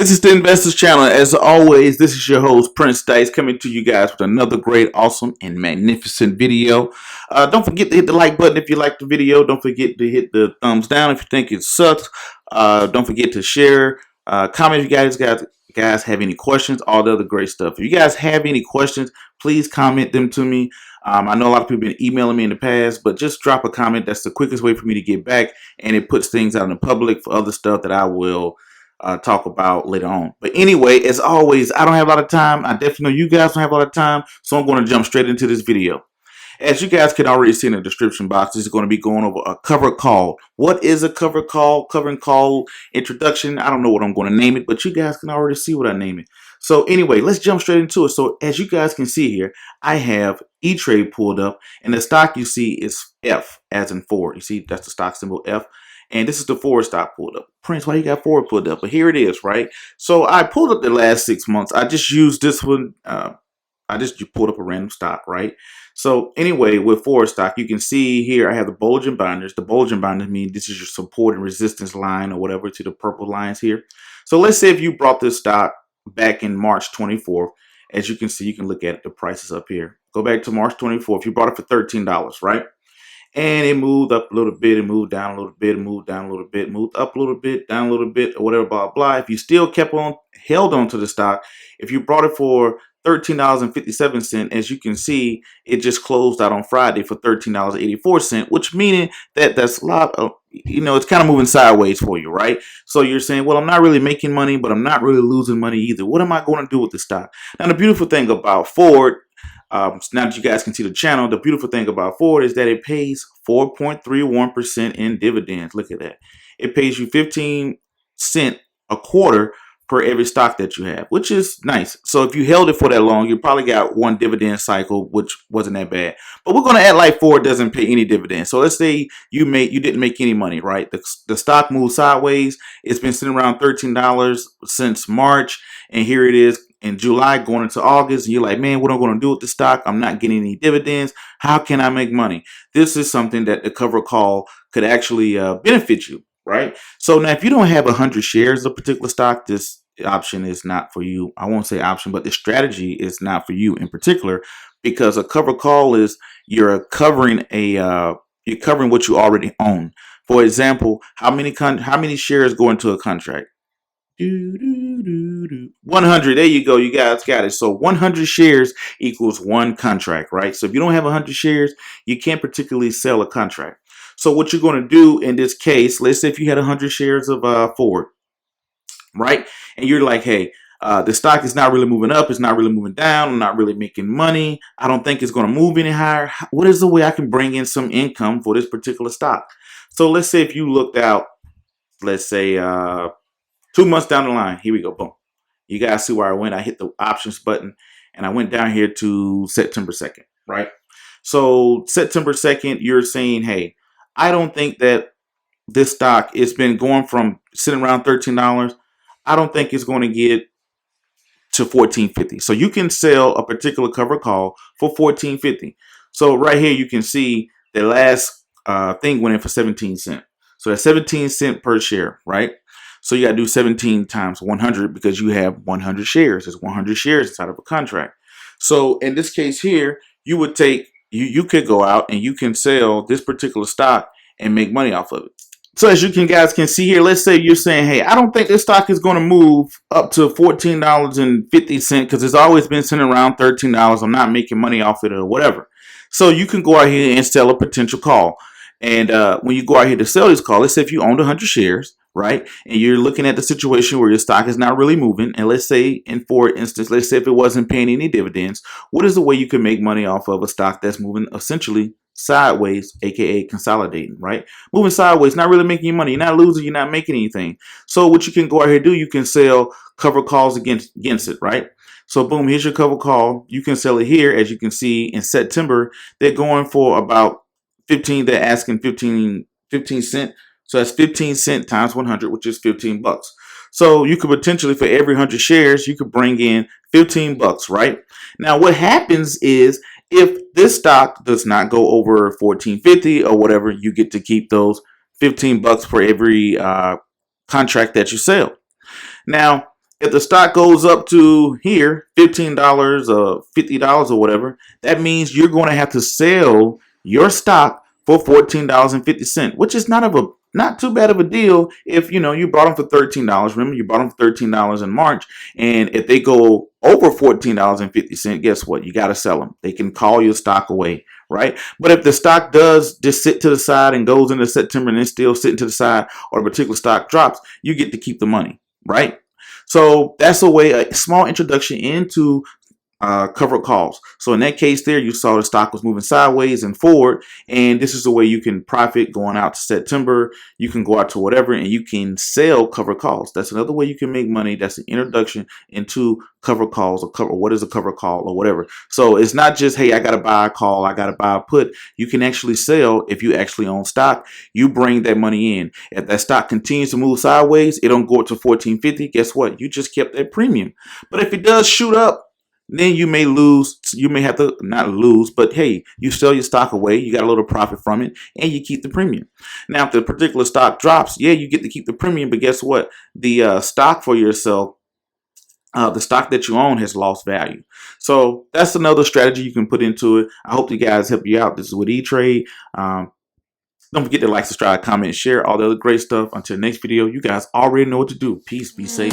This is the Investors Channel. As always, this is your host, Prince Dice, coming to you guys with another great, awesome, and magnificent video. Don't forget to hit the like button if you like the video. Don't forget to hit the thumbs down if you think it sucks. Don't forget to share. Comment if you guys have any questions, all the other great stuff. If you guys have any questions, please comment them to me. I know a lot of people have been emailing me in the past, but just drop a comment. That's the quickest way for me to get back, and it puts things out in the public for other stuff that I will talk about later on. But anyway, as always, I don't have a lot of time. I definitely know you guys don't have a lot of time, so I'm going to jump straight into this video. As you guys can already see in the description box, this is going to be going over a covered call. What is a covered call? Covering call introduction. I don't know what I'm going to name it, but you guys can already see what I name it. So anyway, let's jump straight into it. So as you guys can see here, I have E-Trade pulled up, and the stock you see is F as in Ford. You see, that's the stock symbol F. And this is the Ford stock pulled up. Prince, why you got Ford pulled up? But here it is, right? So I pulled up the last 6 months. I just used this one. I just pulled up a random stock, right? So anyway, with Ford stock, you can see here I have the Bollinger Binders. The Bollinger Binders mean this is your support and resistance line or whatever to the purple lines here. So let's say if you brought this stock back in March 24th, as you can see, you can look at the prices up here. Go back to March 24th. You bought it for $13, right? And it moved up a little bit, it moved down a little bit, it moved down a little bit, moved up a little bit, down a little bit, or whatever, blah, blah. If you still held on to the stock, if you brought it for $13.57, as you can see, it just closed out on Friday for $13.84, which meaning that that's a lot of, it's kind of moving sideways for you, right? So you're saying, well, I'm not really making money, but I'm not really losing money either. What am I going to do with the stock? Now, the beautiful thing about Ford, now that you guys can see the channel, the beautiful thing about Ford is that it pays 4.31% in dividends. Look at that. It pays you 15 cents a quarter per every stock that you have, which is nice. So if you held it for that long, you probably got one dividend cycle, which wasn't that bad. But we're going to act like Ford doesn't pay any dividends. So let's say you didn't make any money, right? The stock moved sideways. It's been sitting around $13 since March, and here it is in July going into August, and you're like, man, what am I going to do with the stock? I'm not getting any dividends. How can I make money? This is something that the cover call could actually benefit you, right? So now if you don't have 100 shares of a particular stock, this option is not for you. I won't say option, but the strategy is not for you in particular, because a cover call is you're covering what you already own. For example, how many shares go into a contract? 100. There you go. You guys got it. So 100 shares equals one contract, right? So if you don't have 100 shares, you can't particularly sell a contract. So what you're going to do in this case, let's say if you had 100 shares of Ford, right? And you're like, hey, the stock is not really moving up. It's not really moving down. I'm not really making money. I don't think it's going to move any higher. What is the way I can bring in some income for this particular stock? So let's say if you looked out, let's say 2 months down the line, here we go, boom. You guys see where I went. I hit the options button, and I went down here to September 2nd, right? So September 2nd, you're saying, hey, I don't think that this stock, it's been going from sitting around $13. I don't think it's going to get to $14.50. So you can sell a particular cover call for $14.50. So right here, you can see the last thing went in for 17 cents. So that's 17 cents per share, right? So you got to do 17 times 100 because you have 100 shares. There's 100 shares inside of a contract. So in this case here, you would take, you could go out and you can sell this particular stock and make money off of it. So as you guys can see here, let's say you're saying, hey, I don't think this stock is going to move up to $14.50 because it's always been sitting around $13. I'm not making money off it or whatever. So you can go out here and sell a potential call. And when you go out here to sell this call, let's say if you owned 100 shares, right? And you're looking at the situation where your stock is not really moving. And let's say, for instance, let's say if it wasn't paying any dividends, what is the way you can make money off of a stock that's moving essentially sideways, aka consolidating, right? Moving sideways, not really making you money. You're not losing, you're not making anything. So what you can go out here and do, you can sell cover calls against it, right? So boom, here's your cover call. You can sell it here. As you can see in September, they're going for about 15, they're asking 15 cents. So that's 15 cents times 100, which is 15 bucks. So you could potentially, for every 100 shares, you could bring in 15 bucks, right? Now, what happens is if this stock does not go over 14.50 or whatever, you get to keep those 15 bucks for every contract that you sell. Now, If the stock goes up to here, $15 or $50 or whatever, that means you're going to have to sell your stock for $14.50, which is not too bad of a deal if you bought them for $13. Remember, you bought them for $13 in March, and if they go over $14.50, guess what? You got to sell them. They can call your stock away, right? But if the stock does just sit to the side and goes into September and then still sitting to the side, or a particular stock drops, you get to keep the money, right? So that's a small introduction into covered calls. So in that case there, you saw the stock was moving sideways and forward, and this is the way you can profit going out to September. You can go out to whatever, and you can sell covered calls. That's another way you can make money. That's an introduction into covered calls, or what is a covered call or whatever. So it's not just, hey, I got to buy a call, I got to buy a put. You can actually sell if you actually own stock. You bring that money in. If that stock continues to move sideways, it don't go up to 14.50. Guess what? You just kept that premium. But if it does shoot up, then you may lose. You may have to not lose, but hey, you sell your stock away. You got a little profit from it, and you keep the premium. Now, if the particular stock drops, yeah, you get to keep the premium, but guess what? The stock for yourself, the stock that you own, has lost value. So that's another strategy you can put into it. I hope you guys help you out. This is with E-Trade. Don't forget to like, subscribe, comment, share all the other great stuff. Until next video, you guys already know what to do. Peace, be safe.